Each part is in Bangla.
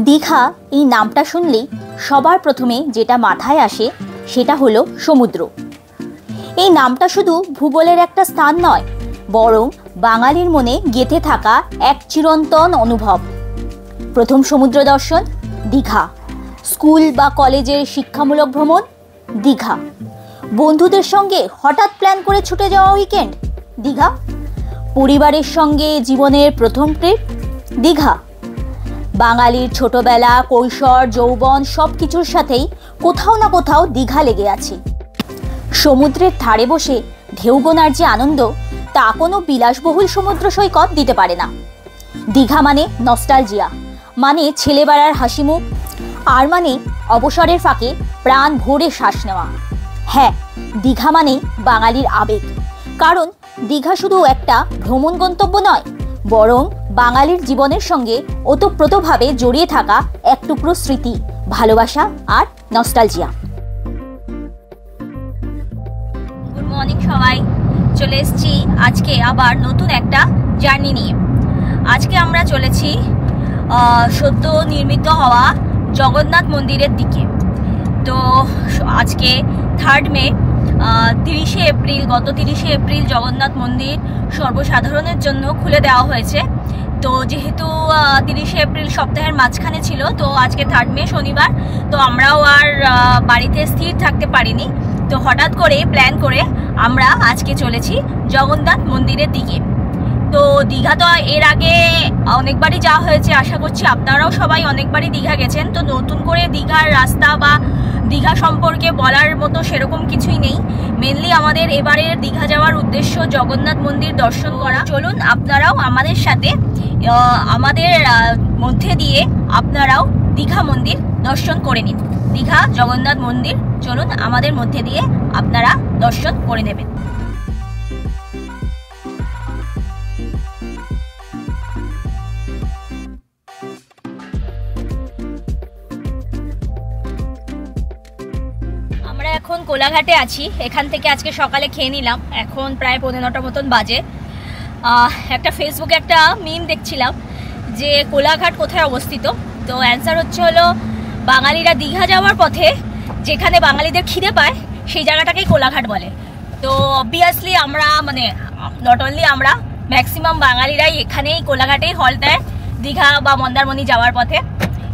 দীঘা এই নামটা শুনলেই সবার প্রথমে যেটা মাথায় আসে সেটা হলো সমুদ্র। এই নামটা শুধু ভূগোলের একটা স্থান নয়, বরং বাঙালির মনে গেঁথে থাকা এক চিরন্তন অনুভব। প্রথম সমুদ্র দর্শন দীঘা, স্কুল বা কলেজের শিক্ষামূলক ভ্রমণ দীঘা, বন্ধুদের সঙ্গে হঠাৎ প্ল্যান করে ছুটে যাওয়া উইকেন্ড দীঘা, পরিবারের সঙ্গে জীবনের প্রথম ট্রিপ দীঘা। বাঙালির ছোটবেলা, কৈশোর, যৌবন সব কিছুর সাথেই কোথাও না কোথাও দীঘা লেগে আছে। সমুদ্রের ধারে বসে ঢেউ গোনার যে আনন্দ, তা কোনো বিলাসবহুল সমুদ্র সৈকত দিতে পারে না। দীঘা মানে নস্টালজিয়া, মানে ছেলেবেলার হাসিমুখ, আর মানে অবসরের ফাঁকে প্রাণ ভরে শ্বাস নেওয়া। হ্যাঁ, দীঘা মানে বাঙালির আবেগ, কারণ দীঘা শুধু একটা ভ্রমণ গন্তব্য নয়, বরং বাঙালির জীবনের সঙ্গে ওতপ্রোতভাবে জড়িয়ে থাকা এক টুকরো স্মৃতি, ভালোবাসা আর নস্টালজিয়া। গুড মর্নিং সবাই, চলে এসেছি আজকে আবার নতুন একটা জার্নি নিয়ে। আজকে আমরা চলেছি সদ্য নির্মিত হওয়া জগন্নাথ মন্দিরের দিকে। তো আজকে 3 মে, 30শে এপ্রিল, গত 30শে এপ্রিল জগন্নাথ মন্দির সর্বসাধারণের জন্য খুলে দেওয়া হয়েছে। তো যেহেতু 30শে এপ্রিল সপ্তাহের মাঝখানে ছিল, তো আজকে 3 মে শনিবার, তো আমরাও আর বাড়িতে স্থির থাকতে পারিনি। তো হঠাৎ করে প্ল্যান করে আমরা আজকে চলেছি জগন্নাথ মন্দিরের দিকে। তো দীঘা তো এর আগে অনেকবারই যাওয়া হয়েছে, আশা করছি আপনারাও সবাই অনেকবারই দীঘা গেছেন। তো নতুন করে দীঘার রাস্তা বা দীঘা সম্পর্কে বলার মতো সেরকম কিছুই নেই। মেনলি আমাদের এবারের দীঘা যাওয়ার উদ্দেশ্য জগন্নাথ মন্দির দর্শন করা। চলুন আপনারাও আমাদের সাথে, আমাদের মধ্যে দিয়ে আপনারাও দীঘা মন্দির দর্শন করে নিন। দীঘা জগন্নাথ মন্দির চলুন আমাদের মধ্যে দিয়ে আপনারা দর্শন করে নেবেন। এখন কোলাঘাটে আছি, এখান থেকে আজকে সকালে খেয়ে নিলাম। এখন প্রায় 9:15 মতন বাজে। একটা ফেসবুকে একটা মিম দেখছিলাম যে কোলাঘাট কোথায় অবস্থিত। তো অ্যান্সার হলো বাঙালিরা দীঘা যাওয়ার পথে যেখানে বাঙালিদের খিদে পায় সেই জায়গাটাকেই কোলাঘাট বলে। তো অবভিয়াসলি আমরা, মানে নট অনলি আমরা, ম্যাক্সিমাম বাঙালিরাই এখানেই কোলাঘাটেই হল দেয় দীঘা বা মন্দারমণি যাওয়ার পথে।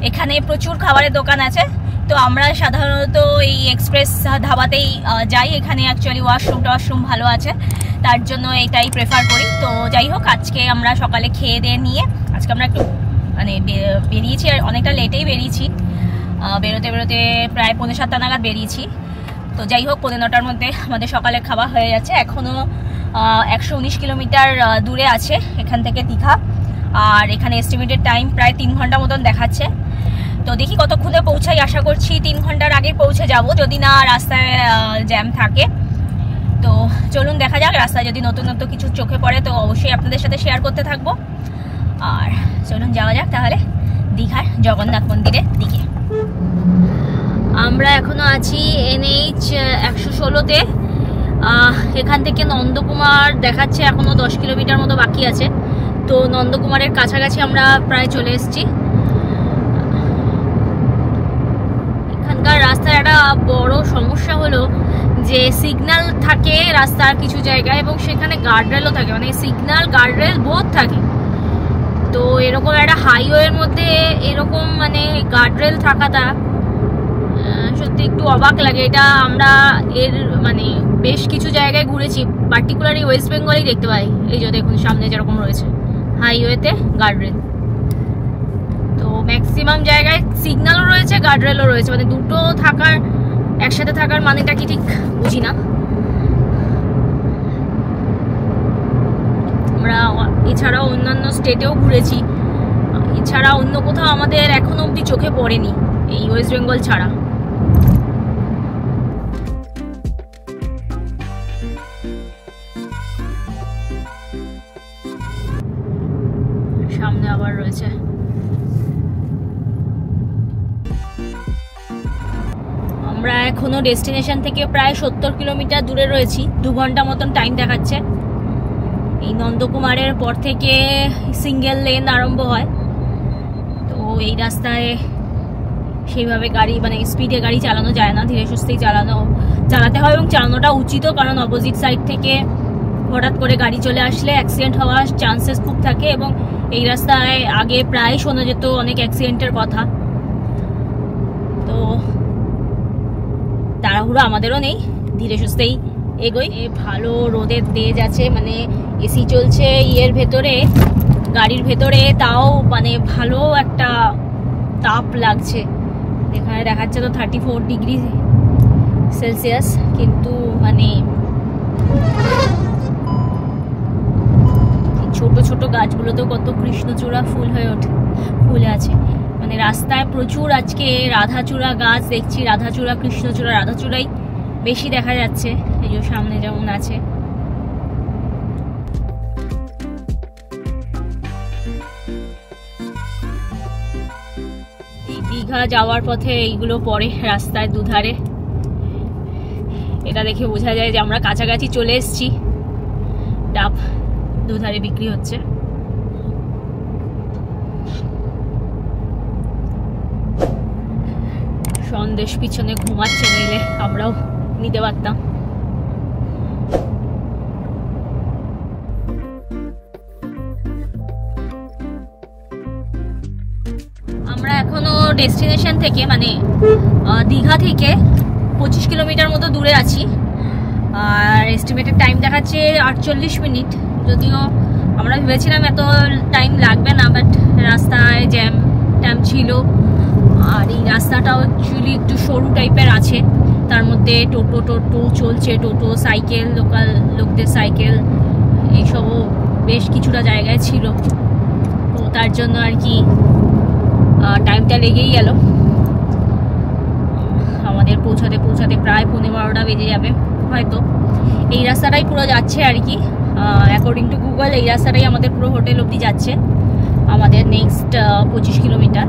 এখানে প্রচুর খাবারের দোকান আছে। তো আমরা সাধারণত এই এক্সপ্রেস ধাবাতেই যাই। এখানে অ্যাকচুয়ালি ওয়াশরুম ভালো আছে, তার জন্য এটাই প্রেফার করি। তো যাই হোক, আজকে আমরা সকালে খেয়ে দিয়ে নিয়ে আজকে আমরা একটু মানে বেরিয়েছি, আর অনেকটা লেটেই বেরিয়েছি। বেরোতে প্রায় 7:45 নাগাদ বেরিয়েছি। তো যাই হোক, 9:15টার মধ্যে আমাদের সকালের খাবার হয়ে যাচ্ছে। এখনও 119 কিলোমিটার দূরে আছে এখান থেকে দীঘা, আর এখানে এস্টিমেটেড টাইম প্রায় 3 ঘন্টা মতন দেখাচ্ছে। তো দেখি কতক্ষণে পৌঁছাই, আশা করছি 3 ঘন্টার আগে পৌঁছে যাব, যদি না রাস্তায় জ্যাম থাকে। তো চলুন দেখা যাক, রাস্তায় যদি নতুন কিছু চোখে পড়ে তো অবশ্যই আপনাদের সাথে শেয়ার করতে থাকবো। আর চলুন যাওয়া যাক তাহলে দীঘার জগন্নাথ মন্দিরের দিকে। আমরা এখনো আছি NH 116-তে। এখান থেকে নন্দকুমার দেখাচ্ছে এখনো 10 কিলোমিটার মতো বাকি আছে। তো নন্দকুমারের কাছাকাছি আমরা প্রায় চলে এসেছি। রাস্তার একটা বড় সমস্যা হলো যে সিগন্যাল থাকে রাস্তার কিছু জায়গায়, এবং সেখানে গার্ডরেলও থাকে, মানে সিগন্যাল গার্ডরেল বোথ থাকে। তো এরকম একটা হাইওয়ের মধ্যে এরকম মানে গার্ডরেল থাকাটা সত্যি একটু অবাক লাগে। এটা আমরা এর মানে বেশ কিছু জায়গায় ঘুরেছি, পার্টিকুলারলি ওয়েস্ট বেঙ্গলেই দেখতে পাই। এই যে দেখুন সামনে যেরকম রয়েছে হাইওয়েতে গার্ডরেল। তো ম্যাক্সিমাম জায়গায় সিগন্যালও রয়েছে, গার্ডরেলও রয়েছে, মানে দুটো থাকার, একসাথে থাকার মানেটা কি ঠিক বুঝি না। আমরা এছাড়াও অন্যান্য স্টেটেও ঘুরেছি, এছাড়া অন্য কোথাও আমাদের এখনো অবধি চোখে পড়েনি এই ওয়েস্ট বেঙ্গল ছাড়া। সামনে আবার রয়েছে। আমরা এখনো ডেস্টিনেশন থেকে প্রায় 70 কিলোমিটার দূরে রয়েছি। 2 ঘন্টা মতন টাইম দেখাচ্ছে। এই নন্দকুমারের পর থেকে সিঙ্গেল লেন আরম্ভ হয়। তো এই রাস্তায় সেইভাবে গাড়ি মানে স্পিডে গাড়ি চালানো যায় না, ধীরে সুস্থেই চালাতে হয় এবং চালানোটা উচিতও, কারণ অপোজিট সাইড থেকে হঠাৎ করে গাড়ি চলে আসলে অ্যাক্সিডেন্ট হওয়ার চান্সেস খুব থাকে। এবং এই রাস্তায় আগে প্রায় শোনা যেত অনেক অ্যাক্সিডেন্টের কথা। তো তাড়াহুড়ো আমাদেরও নেই, ধীরে সুস্থেই এগোই। ভালো রোদের তেজ আছে, মানে এসি চলছে ইয়ের ভেতরে, গাড়ির ভেতরে, তাও মানে ভালো একটা তাপ লাগছে। এখানে দেখাচ্ছে তো 34 ডিগ্রি সেলসিয়াস, কিন্তু মানে ছোট ছোট গাছগুলোতেও কত কৃষ্ণচূড়া ফুলে আছে। মানে রাস্তায় প্রচুর আজকে রাধাচূড়া গাছ দেখছি, রাধাচূড়া, কৃষ্ণচূড়া, রাধাচূড়াই বেশি দেখা যাচ্ছে। এই যে সামনে যেমন আছে। এই দীঘা যাওয়ার পথে এইগুলো পড়ে রাস্তায় দুধারে। এটা দেখে বোঝা যায় যে আমরা কাছাকাছি চলে এসেছি। ডাব দুধারে বিক্রি হচ্ছে। সন্দেশ পিছনে ঘুমাচ্ছে, নিলে আমরাও নিতে পারতাম। আমরা এখনো ডেস্টিনেশন থেকে মানে দীঘা থেকে 25 কিলোমিটার মতো দূরে আছি, আর এস্টিমেটেড টাইম দেখাচ্ছে 48 মিনিট। যদিও আমরা ভেবেছিলাম এত টাইম লাগবে না, বাট রাস্তায় জ্যাম ছিল। আর এই রাস্তাটাও অ্যাকচুয়ালি একটু সরু টাইপের আছে, তার মধ্যে টোটো চলছে, টোটো, সাইকেল, লোকাল লোকদের সাইকেল, এইসবও বেশ কিছুটা জায়গায় ছিল। তো তার জন্য আর কি টাইমটা লেগেই গেল। আমাদের পৌঁছাতে প্রায় 12:15 বেজে যাবে হয়তো। এই রাস্তাটাই পুরো যাচ্ছে আর কি, অ্যাকর্ডিং টু গুগল এই রাস্তাটাই আমাদের পুরো হোটেল অবধি যাচ্ছে, আমাদের নেক্সট 25 কিলোমিটার।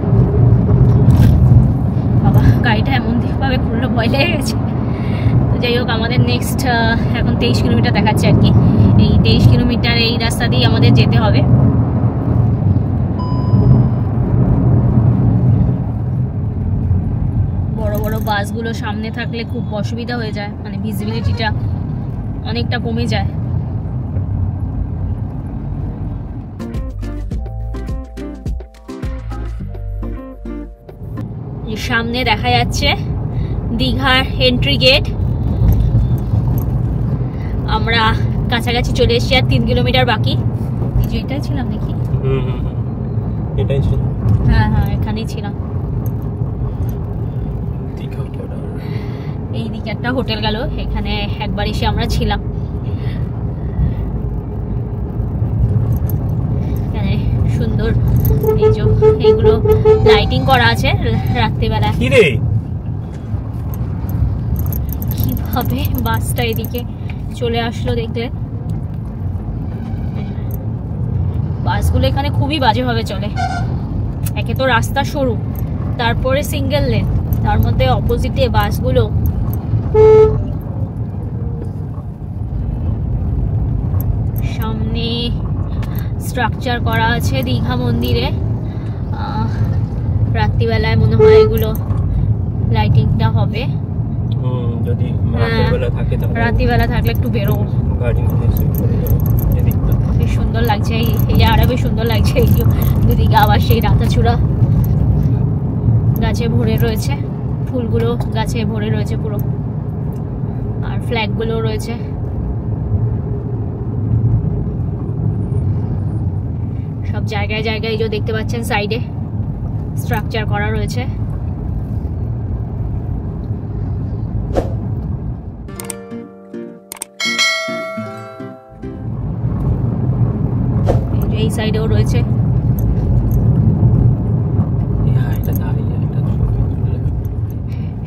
বাবা, গাড়িটা এমনভাবে খুললো, ভয় লেগে গেছে। তো যাই হোক, আমাদের নেক্সট এখন 23 কিলোমিটার দেখাচ্ছে আর কি। এই 23 কিলোমিটার এই রাস্তা দিয়ে আমাদের যেতে হবে। বড় বড় বাসগুলো সামনে থাকলে খুব অসুবিধা হয়ে যায়, মানে ভিজিবিলিটিটা অনেকটা কমে যায়। সামনে দেখা যাচ্ছে দীঘার এন্ট্রি গেট। আমরা কাছাকাছি চলে এসেছি, আর 3 কিলোমিটার বাকি। এটাই ছিলাম নাকি? এটাই ছিল। হ্যাঁ, এখানেই ছিলাম। এই দিকে একটা হোটেল গেল, এখানে একবার এসে আমরা ছিলাম। এখানে সুন্দর এই যে এইগুলো লাইটিং করা আছে রাত্রিবেলা। কিভাবে বাসটা এদিকে চলে আসলো দেখলে। বাসগুলো এখানে খুবই বাজেভাবে চলে। একে তো রাস্তা সরু, তারপরে সিঙ্গেল লেন, তার মধ্যে অপোজিটে বাসগুলো। সামনে স্ট্রাকচার করা আছে দীঘা মন্দিরে। রাত্রিবেলায় মনে হয় এগুলো লাইটিংটা হবে। যদি রাত্রিবেলা থাকলে একটু বেরোবো। বেশ সুন্দর লাগছে, এই জায়গাটা বেশ সুন্দর লাগছে। দুদিকে আবার সেই রাধাচূড়া গাছে ভরে রয়েছে, ফুলগুলো গাছে ভরে রয়েছে পুরো, আর ফ্ল্যাগগুলো রয়েছে। সব জায়গায় জায়গায় যে দেখতে পাচ্ছেন সাইডে স্ট্রাকচার করা রয়েছে। এই সাইডেও রয়েছে।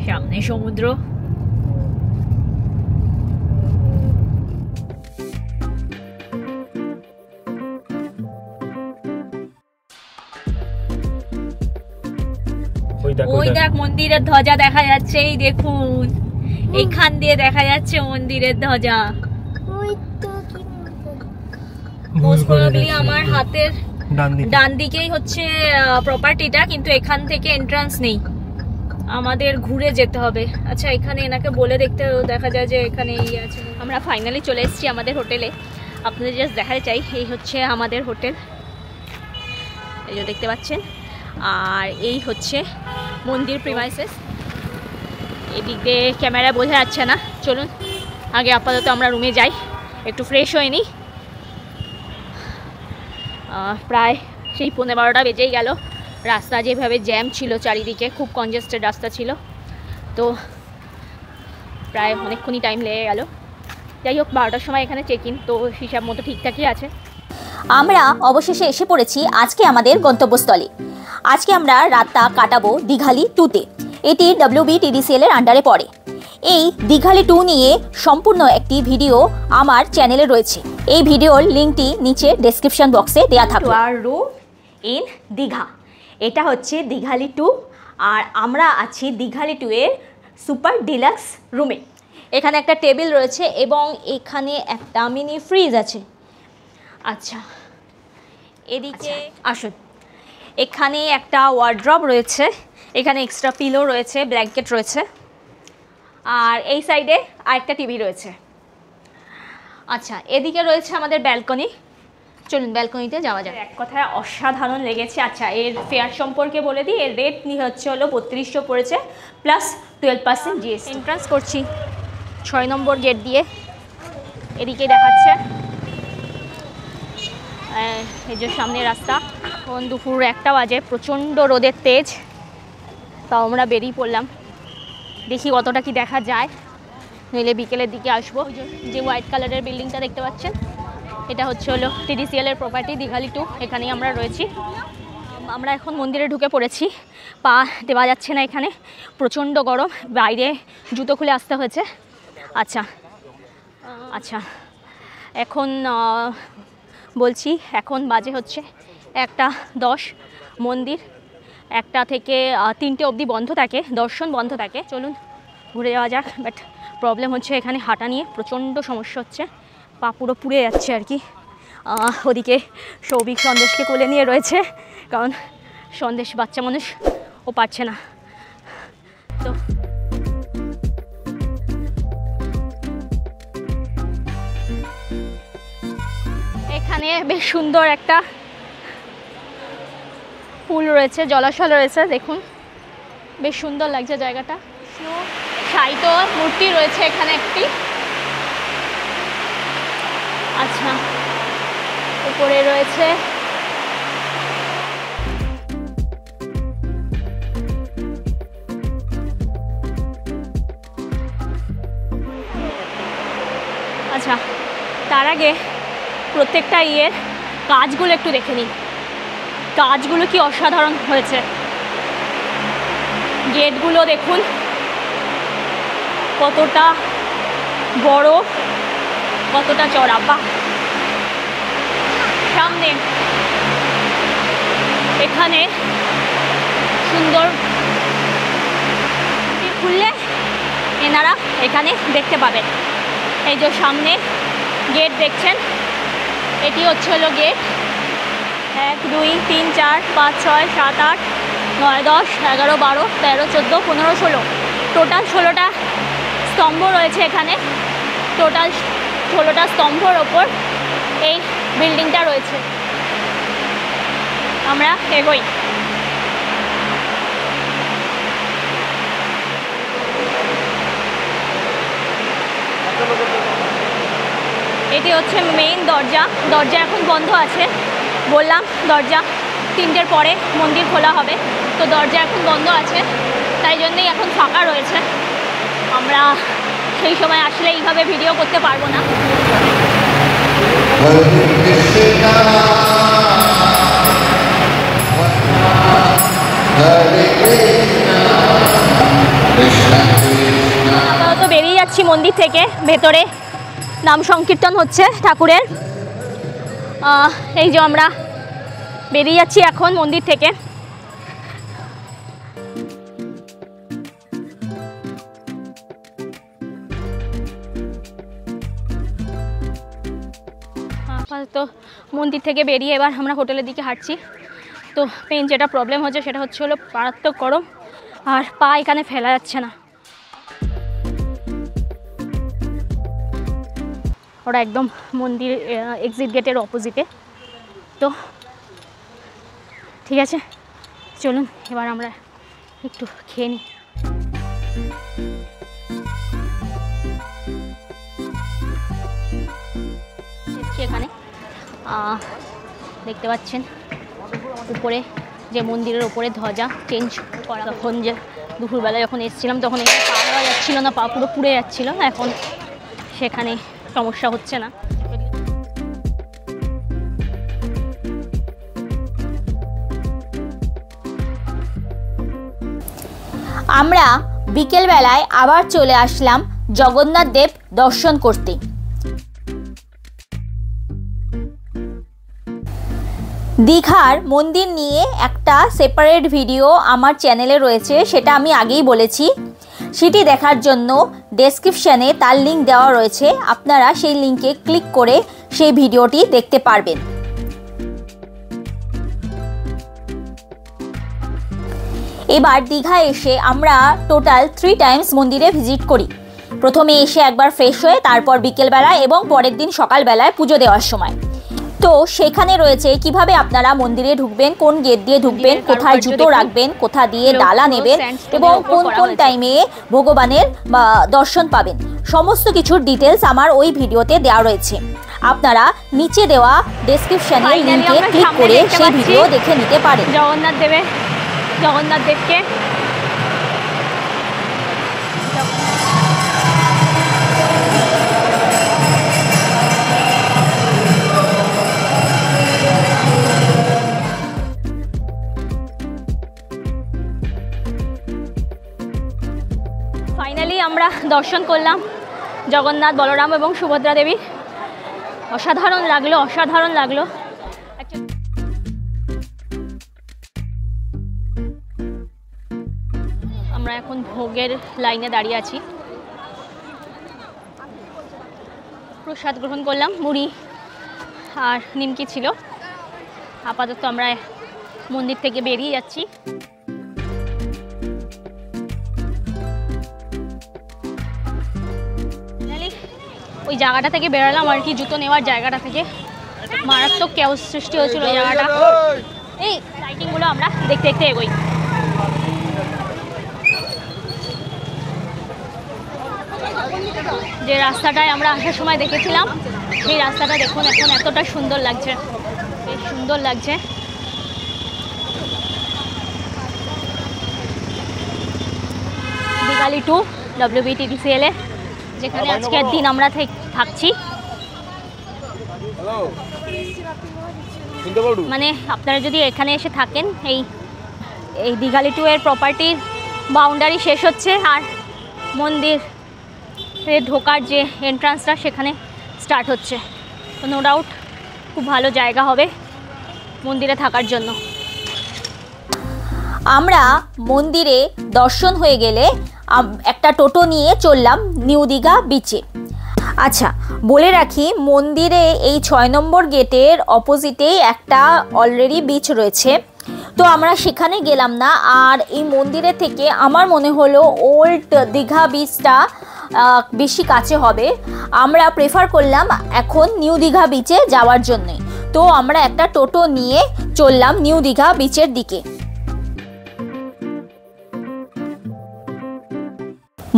সামনে সমুদ্র। ওই দেখ মন্দিরের ধ্বজা দেখা যাচ্ছে, এই দেখুন এইখান দিয়ে দেখা যাচ্ছে মন্দিরের ধ্বজা। আমার হাতের ডান দিকেই হচ্ছে প্রপার্টিটা, কিন্তু এখান থেকে এন্ট্রান্স নেই, আমাদের ঘুরে যেতে হবে। আচ্ছা, এখানে এনাকে বলে দেখতে দেখা যায় যে এখানে আছে। আমরা ফাইনালি চলে এসেছি আমাদের হোটেলে। আপনাদের জাস্ট দেখাতে চাই, এই হচ্ছে আমাদের হোটেল, এই যে দেখতে পাচ্ছেন। আর এই হচ্ছে মন্দির প্রিমাইসেস। এদিক দিয়ে ক্যামেরা বোঝা যাচ্ছে না, চলুন আগে আপাতত আমরা রুমে যাই, একটু ফ্রেশ হয়ে নিই। প্রায় সেই 11:30 বেজেই গেল। রাস্তা যেভাবে জ্যাম ছিল, চারিদিকে খুব কনজেস্টেড রাস্তা ছিল, তো প্রায় অনেকক্ষণই টাইম লেগে গেল। যাই হোক, 12টার সময় এখানে চেক ইন, তো হিসাব মতো ঠিকঠাকই আছে। আমরা অবশেষে এসে পড়েছি আজকে আমাদের গন্তব্যস্থলে। আজকে আমরা রাতটা কাটাবো দীঘালি 2-তে। এটি WBTDCL এর আন্ডারে পড়ে। এই দীঘালি 2 নিয়ে সম্পূর্ণ একটি ভিডিও আমার চ্যানেলে রয়েছে। এই ভিডিওর লিঙ্কটি নিচে ডেসক্রিপশন বক্সে দেওয়া থাকবে। আর রুম ইন দীঘা, এটা হচ্ছে দীঘালি 2, আর আমরা আছি দীঘালি 2 এর সুপার ডিলাক্স রুমে। এখানে একটা টেবিল রয়েছে এবং এখানে একটা মিনি ফ্রিজ আছে। আচ্ছা, এদিকে আসুন, এখানে একটা ওয়ার্ড্রব রয়েছে, এখানে এক্সট্রা পিলো রয়েছে, ব্ল্যাঙ্কেট রয়েছে, আর এই সাইডে আরেকটা টিভি রয়েছে। আচ্ছা, এদিকে রয়েছে আমাদের ব্যালকনি, চলুন ব্যালকনিতে যাওয়া যায়। এক কথায় অসাধারণ লেগেছে। আচ্ছা, এর ফেয়ার সম্পর্কে বলে দিই, এর রেট হচ্ছে হলো 3200 পড়েছে, প্লাস 12% জিএসটি। এন্ট্রান্স করছি 6 নম্বর গেট দিয়ে, এদিকে দেখাচ্ছে এই যে সামনে রাস্তা। এখন দুপুর 1টা বাজে, প্রচণ্ড রোদের তেজ, তাও আমরা বেরিয়ে পড়লাম, দেখি কতটা কি দেখা যায়, নইলে বিকেলের দিকে আসবো। যে হোয়াইট কালারের বিল্ডিংটা দেখতে পাচ্ছেন, এটা হচ্ছে হলো TDCL এর প্রপার্টি দীঘালি 2, এখানেই আমরা রয়েছি। আমরা এখন মন্দিরে ঢুকে পড়েছি, পা দেওয়া যাচ্ছে না, এখানে প্রচণ্ড গরম, বাইরে জুতো খুলে আসতে হয়েছে। আচ্ছা আচ্ছা, এখন বলছি, এখন বাজে হচ্ছে 1:10। মন্দির 1টা থেকে 3টে অবধি বন্ধ থাকে, দর্শন বন্ধ থাকে। চলুন ঘুরে যাওয়া যাক। বাট প্রবলেম হচ্ছে এখানে হাঁটা নিয়ে প্রচণ্ড সমস্যা হচ্ছে, পা পুরো পুড়ে যাচ্ছে আর কি। ওদিকে সৌভিক সন্দেশকে কোলে নিয়ে রয়েছে, কারণ সন্দেশ বাচ্চা মানুষ, ও পারছে না। তো এখানে বেশ সুন্দর একটা পুল রয়েছে, জলাশয় রয়েছে, দেখুন বেশ সুন্দর লাগছে জায়গাটা। সাহিত্য মূর্তি রয়েছে এখানে একটি। আচ্ছা, উপরে রয়েছে আচ্ছা, তার আগে প্রত্যেকটা ইয়ের কাজগুলো একটু দেখে নিই, কাজগুলো কি অসাধারণ হয়েছে। গেটগুলো দেখুন কতটা বড়, কতটা চড়া। বাহ, সামনে এখানে সুন্দর খুললে এনারা এখানে দেখতে পাবেন। এই যে সামনে গেট দেখছেন, এটি হচ্ছে হলো গেট। 1 2 3 4 5 6 7 8 9 10 11 12 13 14 15 16, টোটাল 16টা স্তম্ভ রয়েছে এখানে। টোটাল 16টা স্তম্ভর ওপর এই বিল্ডিংটা রয়েছে। আমরা এগোই। এটি হচ্ছে মেইন দরজা। দরজা এখন বন্ধ আছে, বললাম দরজা 3টের পরে মন্দির খোলা হবে, তো দরজা এখন বন্ধ আছে, তাই জন্যই এখন ফাঁকা রয়েছে। আমরা সেই সময় আসলে এইভাবে ভিডিও করতে পারবো না। আপাতত বেরিয়ে যাচ্ছি মন্দির থেকে, ভেতরে নাম সংকীর্তন হচ্ছে ঠাকুরের। এই যে আমরা বেরিয়ে যাচ্ছি এখন মন্দির থেকে। আপাতত মন্দির থেকে বেরিয়ে এবার আমরা হোটেলের দিকে হাঁটছি। তো মেন যেটা প্রবলেম হচ্ছে সেটা হচ্ছে হলো মারাত্মক গরম, আর পা এখানে ফেলা যাচ্ছে না। ওরা একদম মন্দির এক্সিট গেটের অপোজিটে। তো ঠিক আছে, চলুন এবার আমরা একটু খেয়ে নিই। এখানে দেখতে পাচ্ছেন উপরে যে মন্দিরের উপরে ধ্বজা চেঞ্জ করা, তখন যে দুপুরবেলা যখন এসেছিলাম তখন এখানে পা দেওয়া যাচ্ছিল না, পা পুরো পুড়ে যাচ্ছিল, এখন সেখানে সমস্যা হচ্ছে না। আমরা বিকেলবেলায় আবার চলে আসলাম জগন্নাথ দেব দর্শন করতে। দীঘার মন্দির নিয়ে একটা সেপারেট ভিডিও আমার চ্যানেলে রয়েছে, সেটা আমি আগেই বলেছি। সেটি দেখার জন্য ডেসক্রিপশানে তার লিঙ্ক দেওয়া রয়েছে, আপনারা সেই লিঙ্কে ক্লিক করে সেই ভিডিওটি দেখতে পারবেন। এবার দীঘা এসে আমরা টোটাল 3 টাইমস মন্দিরে ভিজিট করি। প্রথমে এসে একবার ফ্রেশ হয়ে তারপর বিকেলবেলায় এবং পরের দিন সকালবেলায় পুজো দেওয়ার সময়। তো সেখানে রয়েছে কিভাবে আপনারা মন্দিরে ঢুকবেন, কোন গেট দিয়ে ঢুকবেন, কোথায় জুতো রাখবেন, কোথা দিয়ে ডালা নেবেন এবং কোন কোন টাইমে ভগবানের দর্শন পাবেন, সমস্ত কিছুর ডিটেলস আমার ওই ভিডিওতে দেওয়া রয়েছে। আপনারা নিচে দেওয়া ডেসক্রিপশনে লিংকে ক্লিক করে সেই ভিডিও দেখে নিতে পারেন। জগন্নাথ দেবকে ফাইনালি আমরা দর্শন করলাম জগন্নাথ, বলরাম এবং সুভদ্রা দেবী। অসাধারণ লাগলো। আমরা এখন ভোগের লাইনে দাঁড়িয়ে আছি। প্রসাদ গ্রহণ করলাম, মুড়ি আর নিমকি ছিল। আপাতত আমরা মন্দির থেকে বেরিয়ে যাচ্ছি। ওই জায়গাটা থেকে বেরোলাম আর কি, জুতো নেওয়ার জায়গাটা থেকে। মারাত্মক কেওস সৃষ্টি হয়েছিল ওই জায়গাটা। এই লাইটিংগুলো আমরা দেখতে দেখতে এগোই। যে রাস্তাটায় আমরা আসার সময় দেখেছিলাম সেই রাস্তাটা দেখুন এখন এতটা সুন্দর লাগছে, বেশ সুন্দর লাগছে। দিঘালি 2 WBTDCL এ, যেখানে আজকের দিন আমরা থাকছি। মানে আপনারা যদি এখানে এসে থাকেন, এই দিঘালি 2 এর প্রপার্টির বাউন্ডারি শেষ হচ্ছে আর মন্দির ঢোকার যে এন্ট্রান্সটা সেখানে স্টার্ট হচ্ছে। তো নো ডাউট খুব ভালো জায়গা হবে মন্দিরে থাকার জন্য। আমরা মন্দিরে দর্শন হয়ে গেলে একটা টোটো নিয়ে চললাম নিউ দীঘা বিচে। আচ্ছা, বলে রাখি মন্দিরে এই 6 নম্বর গেটের অপোজিটেই একটা অলরেডি বিচ রয়েছে। তো আমরা সেখানে গেলাম না, আর এই মন্দিরের থেকে আমার মনে হলো ওল্ড দীঘা বিচটা বেশি কাছে হবে। আমরা প্রেফার করলাম এখন নিউ দীঘা বিচে যাওয়ার জন্যে। তো আমরা একটা টোটো নিয়ে চললাম নিউ দীঘা বিচের দিকে।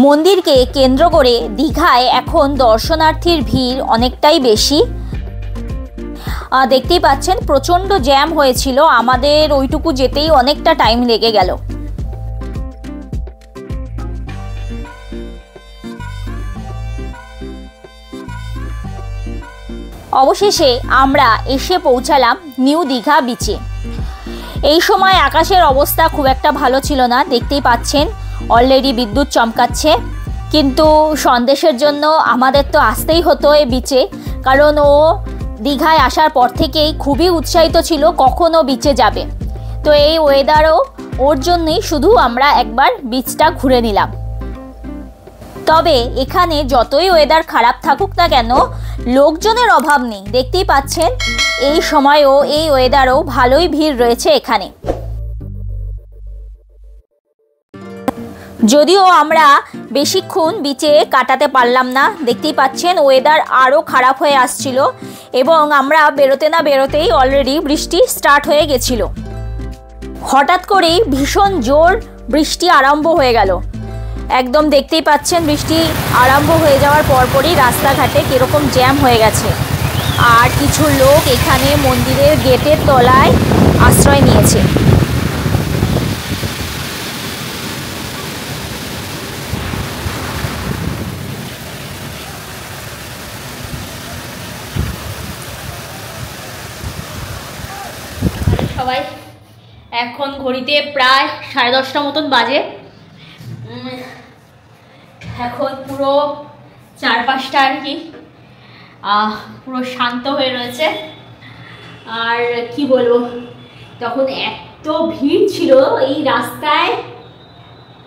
মন্দিরকে কেন্দ্র করে দীঘায় এখন দর্শনার্থীর ভিড় অনেকটাই বেশি। দেখতেই পাচ্ছেন প্রচণ্ড জ্যাম হয়েছিল, আমাদের ওইটুকু যেতেই অনেকটা টাইম লেগে গেল। অবশেষে আমরা এসে পৌঁছালাম নিউ দীঘা বিচে। এই সময় আকাশের অবস্থা খুব একটা ভালো ছিল না, দেখতেই পাচ্ছেন অলরেডি বিদ্যুৎ চমকাচ্ছে। কিন্তু সন্দেশের জন্য আমাদের তো আসতেই হতো এই বিচে, কারণ ও দীঘায় আসার পর থেকেই খুবই উৎসাহিত ছিল কখন ও বিচে যাবে। তো এই ওয়েদারও ওর জন্যই শুধু আমরা একবার বিচটা ঘুরে নিলাম। তবে এখানে যতই ওয়েদার খারাপ থাকুক না কেন, লোকজনের অভাব নেই, দেখতেই পাচ্ছেন এই সময়ও এই ওয়েদারও ভালোই ভিড় রয়েছে এখানে। যদিও আমরা বেশিক্ষণ বিচে কাটাতে পারলাম না, দেখতেই পাচ্ছেন ওয়েদার আরও খারাপ হয়ে আসছিল এবং আমরা বেরোতে না বেরোতেই অলরেডি বৃষ্টি স্টার্ট হয়ে গেছিল। হঠাৎ করেই ভীষণ জোর বৃষ্টি আরম্ভ হয়ে গেল। একদম দেখতেই পাচ্ছেন বৃষ্টি আরম্ভ হয়ে যাওয়ার পরপরই রাস্তাঘাটে কীরকম জ্যাম হয়ে গেছে। আর কিছু লোক এখানে মন্দিরের গেটের তলায় আশ্রয় নিয়েছে। সবাই এখন ঘড়িতে প্রায় 10:30 মতন বাজে। এখন পুরো চারপাশটা আর কি পুরো শান্ত হয়ে রয়েছে। আর কি বলবো, তখন এত ভিড় ছিল এই রাস্তায়,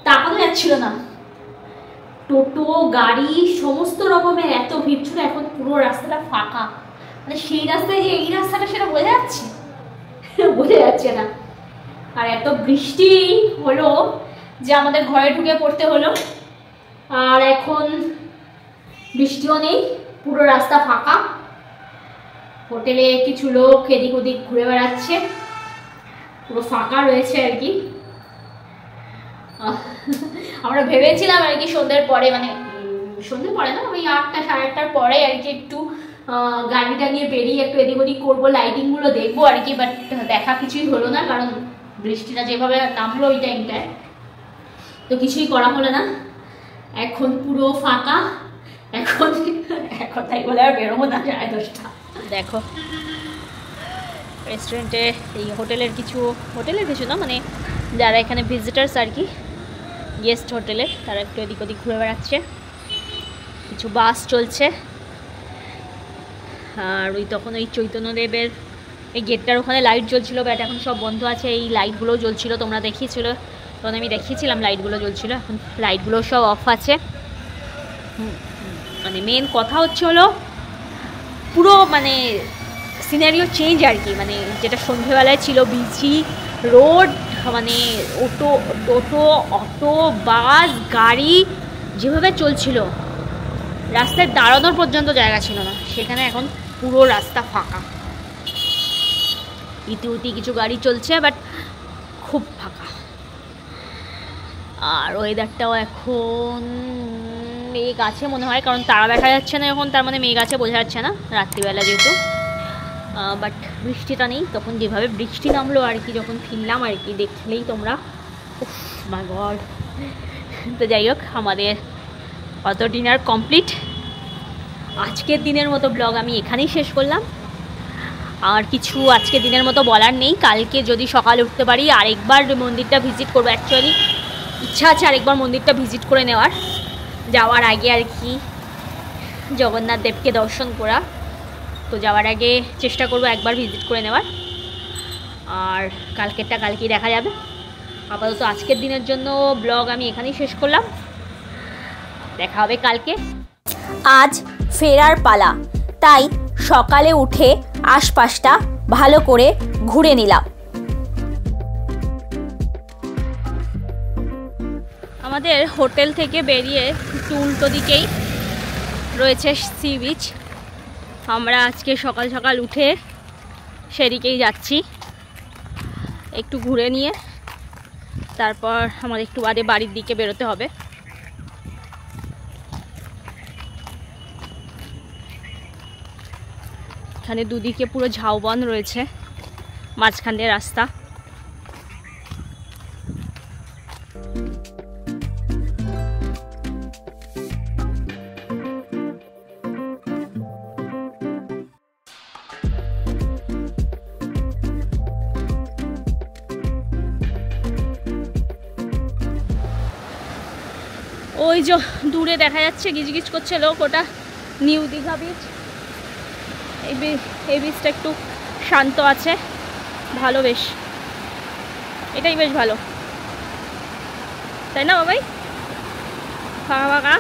তাকানো যাচ্ছিল না। টোটো গাড়ি সমস্ত রকমের এত ভিড় ছিল। এখন পুরো রাস্তাটা ফাঁকা, মানে সেই রাস্তায় যে এই রাস্তাটা সেটা বোঝা যাচ্ছে বোঝা যাচ্ছে না। আর এত বৃষ্টি হলো যে আমাদের ঘরে ঢুকে পড়তে হলো। আর এখন বৃষ্টিও নেই, পুরো রাস্তা ফাঁকা। হোটেলে কিছু লোক এদিক ওদিক ঘুরে বেড়াচ্ছে, পুরো ফাঁকা রয়েছে আর কি। আমরা ভেবেছিলাম আর কি সন্ধ্যের পরে, মানে সন্ধ্যের পরে না, ওই 8টা 8:30টার পরে আর কি একটু গাড়িটা নিয়ে বেরিয়ে একটু এদিক ওদিক করবো, লাইটিংগুলো দেখবো আর কি। বাট দেখা কিছুই হলো না, কারণ বৃষ্টিটা যেভাবে নামলো ওই টাইমটায়, তো কিছুই করা হলো না। এখন পুরো ফাঁকা। এখন তাই বলে আর বেরোবো না 10:30। দেখো রেস্টুরেন্টে এই হোটেলের কিছু না, মানে যারা এখানে ভিজিটার্স আর কি, গেস্ট হোটেলে, তারা একটু এদিক ওদিক ঘুরে বেড়াচ্ছে। কিছু বাস চলছে। আর তখন ওই চৈতন্যদেবের এই গেটটার ওখানে লাইট জ্বলছিল, বাট এখন সব বন্ধ আছে। এই লাইটগুলোও জ্বলছিল, তোমরা দেখিয়েছিল, তখন আমি দেখিয়েছিলাম লাইটগুলো জ্বলছিল। এখন লাইটগুলো সব অফ আছে। মানে মেন কথা হলো পুরো মানে সিনারিও চেঞ্জ আর কি। মানে যেটা সন্ধ্যেবেলায় ছিল বিচি রোড, মানে টোটো অটো বাস গাড়ি যেভাবে চলছিল, রাস্তায় দাঁড়ানোর পর্যন্ত জায়গা ছিল না, সেখানে এখন পুরো রাস্তা ফাঁকা। ইতিউতি কিছু গাড়ি চলছে, বাট খুব ফাঁকা। আর ওয়েদারটাও এখন মেঘ আছে মনে হয়, কারণ তারা দেখা যাচ্ছে না এখন, তার মানে মেঘ আছে বোঝা যাচ্ছে না রাত্রিবেলা যেহেতু। বাট বৃষ্টিটা নেই। তখন যেভাবে বৃষ্টি নামলো আর কি, যখন ফিরলাম আর কি, দেখলেই তোমরা, মাই গড। তো যাই হোক, আমাদের অত ডিনার কমপ্লিট। আজকের দিনের মতো ব্লগ আমি এখানেই শেষ করলাম। আর কিছু আজকের দিনের মতো বলার নেই। কালকে যদি সকালে উঠতে পারি আরেকবার মন্দিরটা ভিজিট করবো। অ্যাকচুয়ালি ইচ্ছা আছে আরেকবার মন্দিরটা ভিজিট করে নেওয়ার, যাওয়ার আগে আর কি, জগন্নাথ দেবকে দর্শন করা। তো যাওয়ার আগে চেষ্টা করবো একবার ভিজিট করে নেওয়ার। আর কালকেরটা কালকেই দেখা যাবে। আপাতত আজকের দিনের জন্য ব্লগ আমি এখানেই শেষ করলাম। দেখা হবে কালকে। আজ ফেরার পালা, তাই সকালে উঠে আশপাশটা ভালো করে ঘুরে নিলাম। আমাদের হোটেল থেকে বেরিয়ে একটু উল্টো দিকেই রয়েছে সি বিচ। আমরা আজকে সকাল সকাল উঠে সেদিকেই যাচ্ছি, একটু ঘুরে নিয়ে তারপর আমাদের একটু বাদে বাড়ির দিকে বেরোতে হবে। এখানে দুদিকে পুরো ঝাউবন রয়েছে, মাঝখান দিয়ে রাস্তা। ওই যে দূরে দেখা যাচ্ছে গিজগিজ করছে লোক, ওটা নিউ দীঘা বিচ। এই বিচটা একটু শান্ত আছে, ভালো, বেশ, এটাই বেশ ভালো, তাই না বাবাই? ফাঁকা ফাঁকা।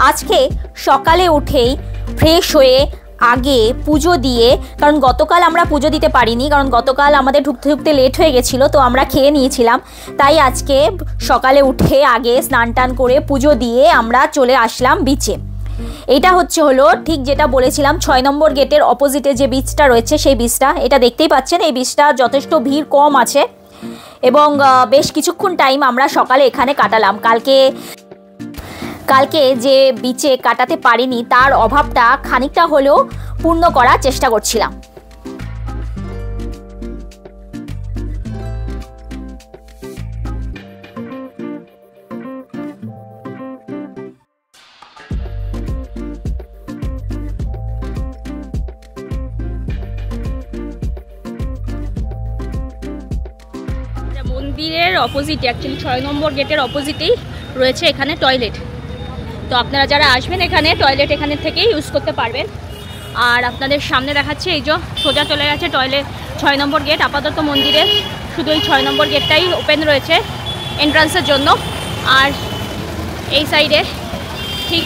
আজকে সকালে উঠেই ফ্রেশ হয়ে আগে পুজো দিয়ে, কারণ গতকাল আমরা পুজো দিতে পারিনি, কারণ গতকাল আমাদের ঢুকতে ঢুকতে লেট হয়ে গেছিলো, তো আমরা খেয়ে নিয়েছিলাম। তাই আজকে সকালে উঠে আগে স্নান টান করে পুজো দিয়ে আমরা চলে আসলাম বিচে। এটা হলো ঠিক যেটা বলেছিলাম 6 নম্বর গেটের অপোজিটে যে বিচটা রয়েছে সেই বিচটা। এটা দেখতেই পাচ্ছেন, এই বিচটা যথেষ্ট ভিড় কম আছে এবং বেশ কিছুক্ষণ টাইম আমরা সকালে এখানে কাটালাম। কালকে যে বিচে কাটাতে পারিনি তার অভাবটা খানিকটা হলেও পূর্ণ করার চেষ্টা করছিলাম। মন্দিরের অপোজিটে, অ্যাকচুয়ালি 6 নম্বর গেটের অপোজিটেই রয়েছে এখানে টয়লেট। তো আপনারা যারা আসবেন এখানে টয়লেট এখানে থেকেই ইউজ করতে পারবেন। আর আপনাদের সামনে দেখাচ্ছে এই যে সোজা চলে গেছে টয়লেট 6 নম্বর গেট। আপাতত মন্দিরে শুধু এই 6 নম্বর গেটটাই ওপেন রয়েছে এন্ট্রান্সের জন্য। আর এই সাইডে ঠিক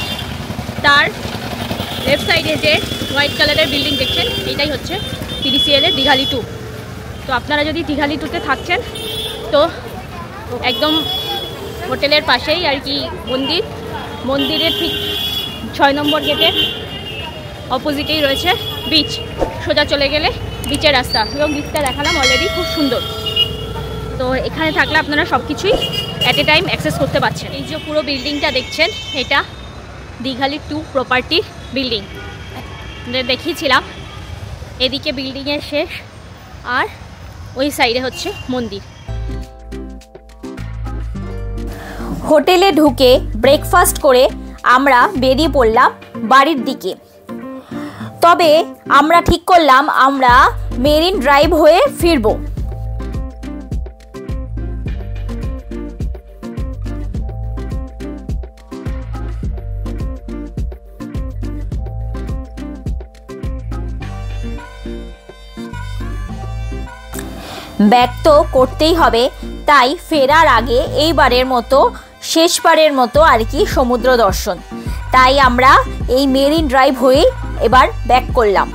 তার লেফট সাইডে যে হোয়াইট কালারের বিল্ডিং দেখছেন এটাই হচ্ছে TDCL এর দীঘালি 2। তো আপনারা যদি দীঘালি 2তে থাকছেন তো একদম হোটেলের পাশেই আর কি মন্দিরের ঠিক 6 নম্বর গেটের অপোজিটেই রয়েছে বিচ। সোজা চলে গেলে বিচের রাস্তা, এবং বিচটা দেখালাম অলরেডি, খুব সুন্দর। তো এখানে থাকলে আপনারা সব কিছুই অ্যাট এ টাইম অ্যাক্সেস করতে পারছেন। এই যে পুরো বিল্ডিংটা দেখছেন এটা দীঘালি 2 প্রপার্টি বিল্ডিং। দেখিয়েছিলাম এদিকে বিল্ডিংয়ের শেষ আর ওই সাইডে হচ্ছে মন্দির। হোটেলে ঢুকে ব্রেকফাস্ট করে আমরা বেরিয়ে পড়লাম বাড়ির দিকে। তবে আমরা ঠিক করলাম আমরা মেরিন ড্রাইভ হয়ে ফিরব। ব্যাক তো করতেই হবে, তাই ফেরার আগে এইবারের মতো শেষবারের মতো আর কি সমুদ্র দর্শন। তাই আমরা এই মেরিন ড্রাইভ হয়ে এবার ব্যাক করলাম।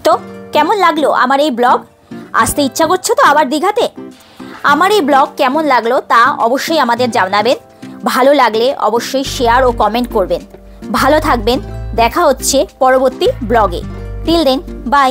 তো কেমন লাগলো আমার এই ব্লগ? আসতে ইচ্ছা করছো তো আবার দীঘাতে? আমার এই ব্লগ কেমন লাগলো তা অবশ্যই আমাদের জানাবেন। ভালো লাগলে অবশ্যই শেয়ার ও কমেন্ট করবেন। ভালো থাকবেন, দেখা হচ্ছে পরবর্তী ব্লগে। Till then, by.